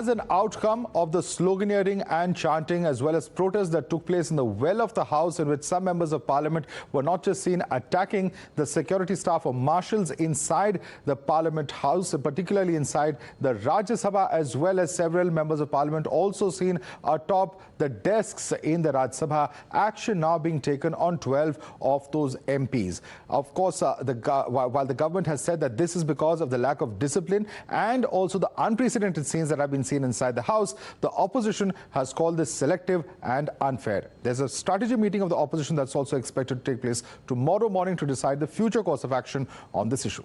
As an outcome of the sloganeering and chanting as well as protests that took place in the well of the House, in which some members of Parliament were not just seen attacking the security staff or marshals inside the Parliament House, particularly inside the Rajya Sabha, as well as several members of Parliament also seen atop the desks in the Rajya Sabha. Action now being taken on 12 of those MPs. Of course, while the government has said that this is because of the lack of discipline and also the unprecedented scenes that have been seen inside the House, the opposition has called this selective and unfair. There's a strategy meeting of the opposition that's also expected to take place tomorrow morning to decide the future course of action on this issue.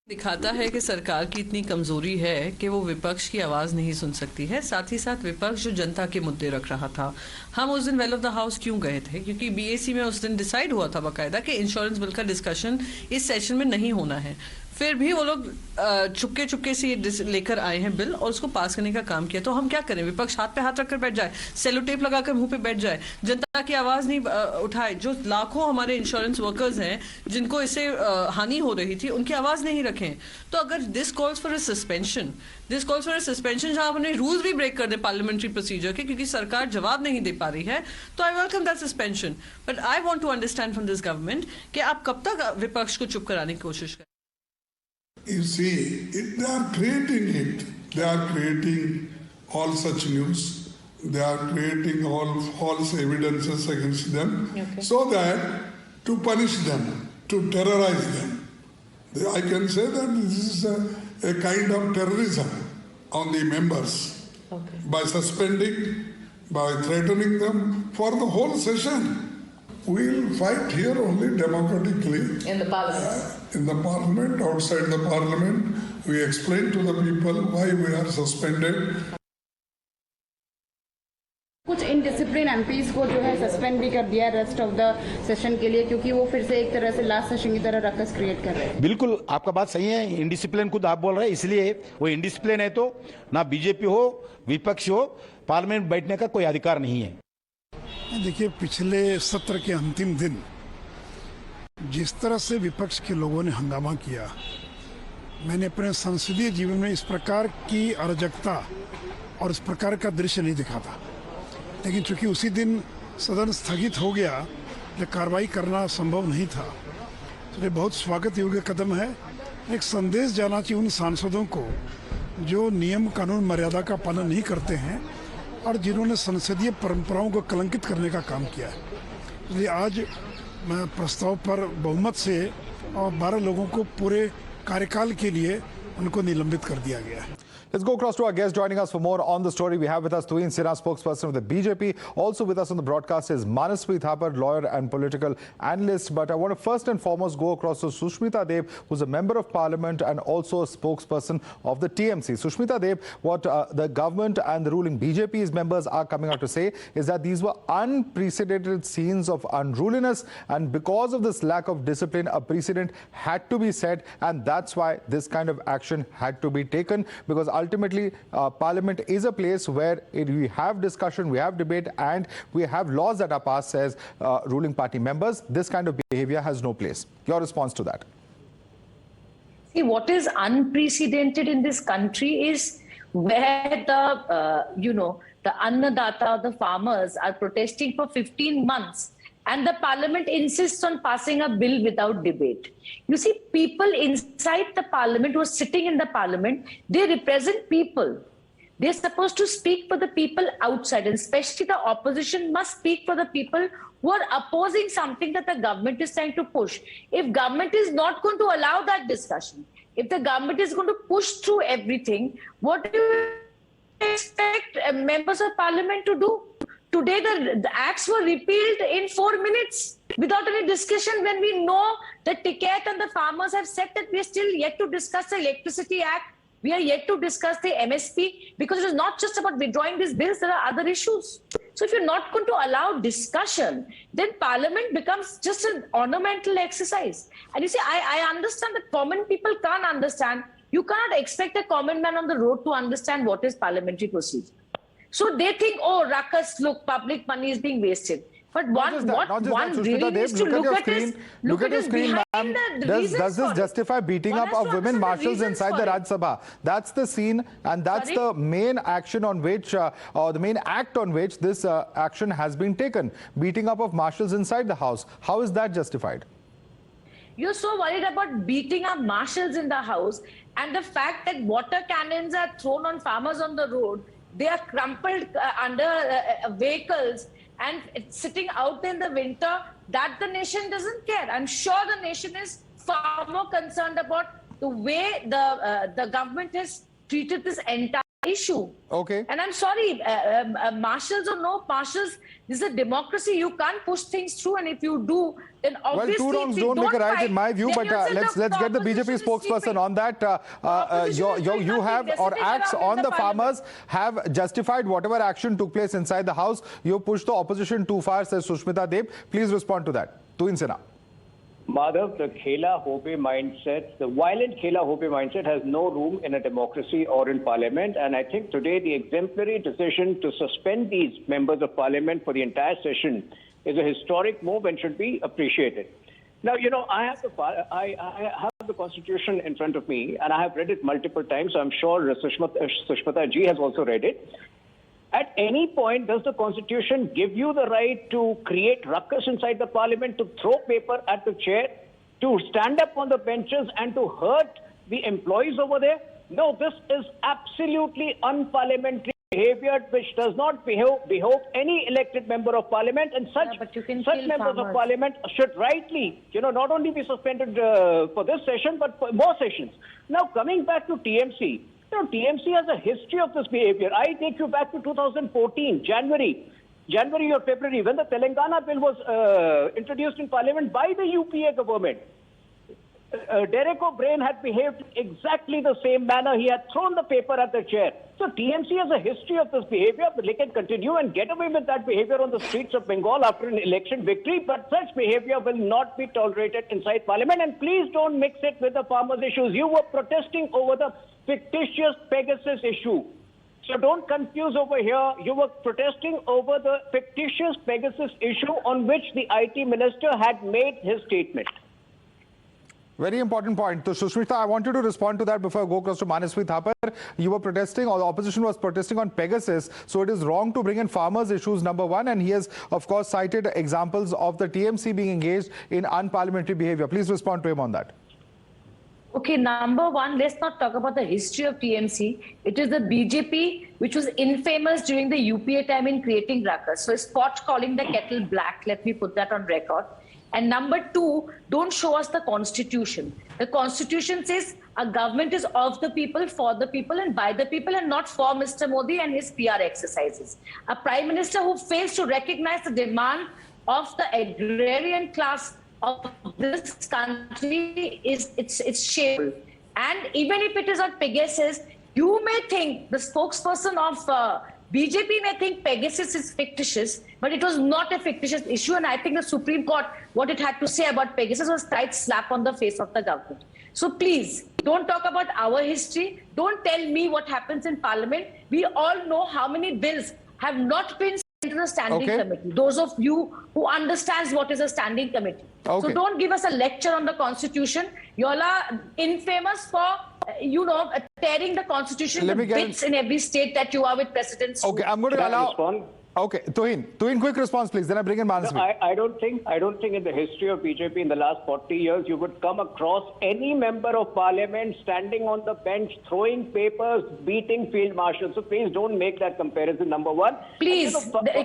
दिखाता है कि सरकार की इतनी कमजोरी है कि वो विपक्ष की आवाज नहीं सुन सकती है। साथ ही साथ विपक्ष जो जनता के मुद्दे रख रहा था, हम उस दिन वेल ऑफ द हाउस क्यों गए थे? क्योंकि बीएसी में उस दिन डिसाइड हुआ था बाकायदा कि इंश्योरेंस बिल का डिस्कशन इस सेशन में नहीं होना है। फिर भी वो लोग चुपके चुपके से लेकर आए हैं बिल और उसको पास करने का काम किया। तो हम क्या करें? विपक्ष हाथ पे हाथ रखकर बैठ जाए, सेलो टेप लगाकर मुंह पे बैठ जाए, जनता की आवाज नहीं उठाए? जो लाखों हमारे इंश्योरेंस वर्कर्स हैं जिनको इससे हानि हो रही थी, उनकी आवाज नहीं रखें। तो अगर this calls for a suspension, जहां अपने रूल्स भी ब्रेक कर दे पार्लियामेंट्री प्रोसीजर के, क्योंकि सरकार जवाब नहीं दे पा रही है, तो I welcome that suspension. But I want to understand from this government कि आप कब तक विपक्ष को चुप कराने की कोशिश करें? You see, they are creating it. They are creating all such news. They are creating all false evidences against them, so that to punish them, to terrorize them. I can say that this is a kind of terrorism on the members by suspending, by threatening them for the whole session. We'll fight here only democratically. In the parliament? In the parliament, outside the parliament. We explain to the people why we are suspended. कुछ indiscipline MPs को जो है suspend भी कर दिया rest of the session के लिए, क्योंकि वो फिर से एक तरह से लास्ट सेशन की तरह रकस क्रिएट कर रहे हैं। बिल्कुल आपका बात सही है, इनडिसिप्लिन खुद आप बोल रहे हैं, इसलिए वो इनडिसिप्लिन है तो ना बीजेपी हो विपक्ष हो पार्लियामेंट बैठने का कोई अधिकार नहीं है। देखिए, पिछले सत्र के अंतिम दिन जिस तरह से विपक्ष के लोगों ने हंगामा किया, मैंने अपने संसदीय जीवन में इस प्रकार की अराजकता और इस प्रकार का दृश्य नहीं देखा था। लेकिन चूंकि उसी दिन सदन स्थगित हो गया, तो कार्रवाई करना संभव नहीं था, तो ये बहुत स्वागत योग्य कदम है। एक संदेश जाना चाहिए उन सांसदों को जो नियम कानून मर्यादा का पालन नहीं करते हैं और जिन्होंने संसदीय परंपराओं को कलंकित करने का काम किया है। इसलिए आज मैं प्रस्ताव पर बहुमत से और 12 लोगों को पूरे कार्यकाल के लिए उनको निलंबित कर दिया गया है। Let's go across to our guest joining us for more on the story. We have with us Tuhin Sinha, spokesperson of the BJP. Also with us on the broadcast is Manasvi Thapar, lawyer and political analyst. But I want to first and foremost go across to Sushmita Deb, who's a member of parliament and also a spokesperson of the TMC. Sushmita Deb, what the government and the ruling BJP's members are coming out to say is that these were unprecedented scenes of unruliness, and because of this lack of discipline, a precedent had to be set, and that's why this kind of action had to be taken, because ultimately, Parliament is a place where we have discussion, we have debate, and we have laws that are passed as ruling party members. This kind of behavior has no place. Your response to that? See, what is unprecedented in this country is where the, the Annadata, the farmers, are protesting for 15 months. And the parliament insists on passing a bill without debate. You see, people inside the parliament who are sitting in the parliament, they represent people. They're supposed to speak for the people outside, and especially the opposition must speak for the people who are opposing something that the government is trying to push. If government is not going to allow that discussion, if the government is going to push through everything, what do you expect members of parliament to do? Today, the acts were repealed in 4 minutes without any discussion, when we know the ticket and the farmers have said that we are still yet to discuss the Electricity Act. We are yet to discuss the MSP, because it is not just about withdrawing these bills, there are other issues. So if you're not going to allow discussion, then parliament becomes just an ornamental exercise. And you see, I understand that common people can't understand. You cannot expect a common man on the road to understand what is parliamentary procedure. So they think, oh, ruckus, look, public money is being wasted. But Not just that, one Sushmita really Dev, needs to look at your is screen. Look at your is screen, ma'am. behind the Does reasons this for justify beating One up has to of women understand the marshals reasons inside for the it. Rajya Sabha? That's the scene, and that's Sorry? the main action on which, or the main act on which this action has been taken. Beating up of marshals inside the house. How is that justified? You're so worried about beating up marshals in the house, and the fact that water cannons are thrown on farmers on the road, they are crumpled under vehicles and it's sitting out in the winter, that the nation doesn't care. I'm sure the nation is far more concerned about the way the government has treated this entire issue. Okay. And I'm sorry, marshals or no marshals, this is a democracy. You can't push things through, and if you do, then obviously well, two wrongs if we don't make a right fight, in my view, then but you'll say let's get the opposition BJP is spokesperson sleeping. on that. Opposition is doing You have, nothing. or They're sitting acts around in on the the farmers parliament. have justified whatever action took place inside the house. You pushed the opposition too far, says Sushmita Dev. Please respond to that. Tuin Sinha. Madhav, the Khela Hope mindset, the violent Khela Hope mindset has no room in a democracy or in parliament. And I think today the exemplary decision to suspend these members of parliament for the entire session is a historic move and should be appreciated. Now, you know, I have the Constitution in front of me, and I have read it multiple times. So I'm sure Sushmita ji has also read it. At any point, does the Constitution give you the right to create ruckus inside the parliament, to throw paper at the chair, to stand up on the benches and to hurt the employees over there? No, this is absolutely unparliamentary behavior which does not behove any elected member of parliament, and such members of parliament should rightly, you know, not only be suspended for this session but for more sessions. Now, coming back to TMC, you know, TMC has a history of this behavior. I take you back to 2014, January or February, when the Telangana bill was introduced in parliament by the UPA government. Derek O'Brien had behaved exactly the same manner. He had thrown the paper at the chair. So TMC has a history of this behavior, but they can continue and get away with that behavior on the streets of Bengal after an election victory. But such behavior will not be tolerated inside parliament. And please don't mix it with the farmers' issues. You were protesting over the fictitious Pegasus issue. So don't confuse over here. You were protesting over the fictitious Pegasus issue on which the IT minister had made his statement. Very important point. So, Sushmita, I want you to respond to that before I go across to Manasvi Thapar. You were protesting, or the opposition was protesting on Pegasus, so it is wrong to bring in farmers' issues, number one, and he has, of course, cited examples of the TMC being engaged in unparliamentary behavior. Please respond to him on that. Okay, number one, let's not talk about the history of TMC. It is the BJP which was infamous during the UPA time in creating ruckus. So, spot calling the kettle black. Let me put that on record. And number two, don't show us the Constitution. The Constitution says a government is of the people, for the people, and by the people, and not for Mr. Modi and his PR exercises. A Prime Minister who fails to recognize the demand of the agrarian class of this country it's shameful. And even if it is on Pegasus, you may think, the spokesperson of BJP may think Pegasus is fictitious, but it was not a fictitious issue. And I think the Supreme Court, what it had to say about Pegasus was a tight slap on the face of the government. So please, don't talk about our history. Don't tell me what happens in Parliament. We all know how many bills have not been sent to the standing committee. Those of you who understands what is a standing committee. So don't give us a lecture on the Constitution. You all are infamous for tearing the Constitution to bits in every state that you are with precedents. Okay, I'm going to allow. Okay, Tuhin, quick response, please. Then I bring in Manasvi. No, I don't think in the history of BJP in the last 40 years you would come across any member of parliament standing on the bench, throwing papers, beating field marshals. So please don't make that comparison. Number one. Please,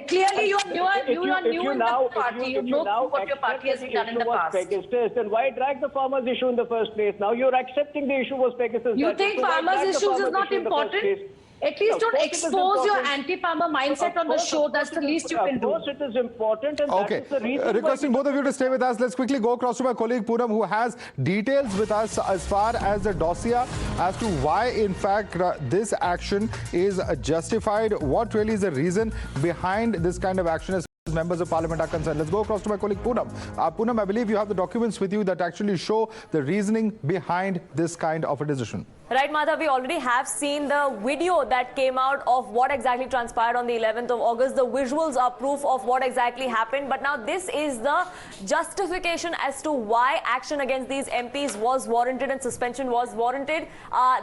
clearly you are new in the party. You know what your party has done in the past. Pegasus, then why drag the farmers' issue in the first place? Now you're accepting the issue was Pegasus. You think farmers' issues is not important? At least don't expose your anti-farmer mindset on the show. That's the least you can do. Of course it is important. And okay. That is the reason requesting both of you to stay with us. Let's quickly go across to my colleague Poonam, who has details with us as far as the dossier as to why, in fact, this action is justified. What really is the reason behind this kind of action as members of parliament are concerned? Let's go across to my colleague Poonam. Poonam, I believe you have the documents with you that actually show the reasoning behind this kind of a decision. Right, Madhav, we already have seen the video that came out of what exactly transpired on the 11th of August. The visuals are proof of what exactly happened. But now this is the justification as to why action against these MPs was warranted and suspension was warranted.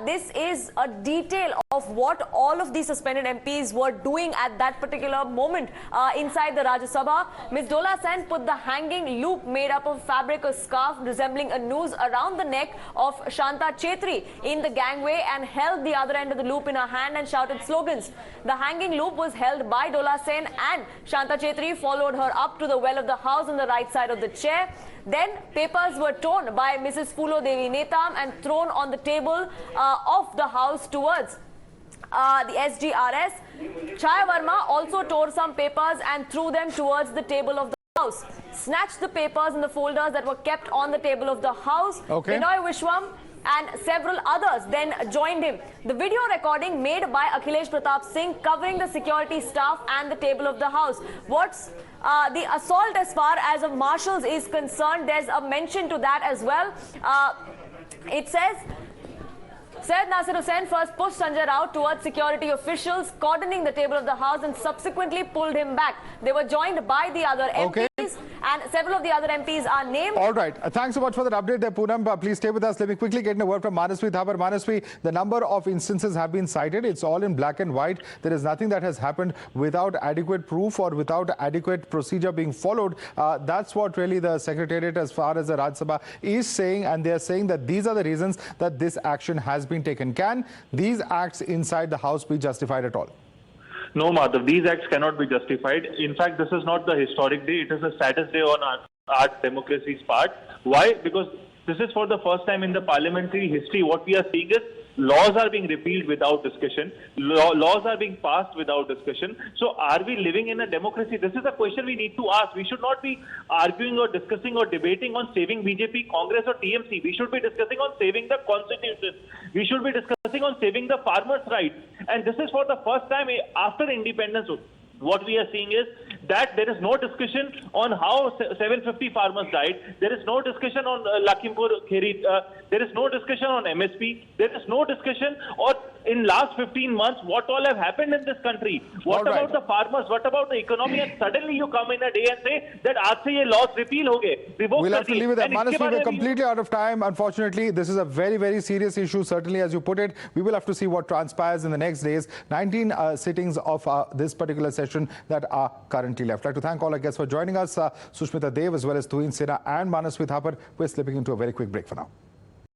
This is a detail of what all of these suspended MPs were doing at that particular moment inside the Rajya Sabha. Ms. Dola Sen put the hanging loop made up of fabric, a scarf resembling a noose around the neck of Shanta Chetri in the gangway and held the other end of the loop in her hand and shouted slogans. The hanging loop was held by Dola Sen and Shanta Chetri followed her up to the well of the house on the right side of the chair. Then papers were torn by Mrs. Phulo Devi Netam and thrown on the table of the house towards the SGRS. Chaya Verma also tore some papers and threw them towards the table of the house. Snatched the papers and the folders that were kept on the table of the house. Okay. Binoy Vishwam and several others then joined him. The video recording made by Akhilesh Pratap Singh covering the security staff and the table of the house. What's the assault as far as of marshals is concerned, there's a mention to that as well. It says, Syed Nasir Hussain first pushed Sanjay Rao towards security officials, cordoning the table of the house and subsequently pulled him back. They were joined by the other MPs and several of the other MPs are named. All right. Thanks so much for that update there, Poonam. Please stay with us. Let me quickly get in a word from Manasvi Thapar. Manasvi, the number of instances have been cited. It's all in black and white. There is nothing that has happened without adequate proof or without adequate procedure being followed. That's what really the Secretariat as far as the Rajya Sabha is saying, and they are saying that these are the reasons that this action has been taken. Can these acts inside the House be justified at all? No, Madhav, these acts cannot be justified. In fact, this is not the historic day. It is the saddest day on our democracy's part. Why? Because this is for the first time in the parliamentary history. What we are seeing is laws are being repealed without discussion. Laws are being passed without discussion. So are we living in a democracy? This is a question we need to ask. We should not be arguing or discussing or debating on saving BJP, Congress or TMC. We should be discussing on saving the constitution. We should be discussing on saving the farmers' rights. And this is for the first time after independence. What we are seeing is that there is no discussion on how 750 farmers died. There is no discussion on Lakhimpur Kheri. There is no discussion on MSP. There is no discussion or in last 15 months what all have happened in this country. What about the farmers? What about the economy? And suddenly you come in a day and say that aaj se ye laws repeal ho gaye. We'll have to leave it there. Manasvi, we're completely out of time. Unfortunately, this is a very, very serious issue, certainly as you put it. We will have to see what transpires in the next days. 19 sittings of this particular session that are currently left. I'd like to thank all our guests for joining us. Sushmita Dev as well as Tuhin Sinha and Manasvi Thapar. We're slipping into a very quick break for now.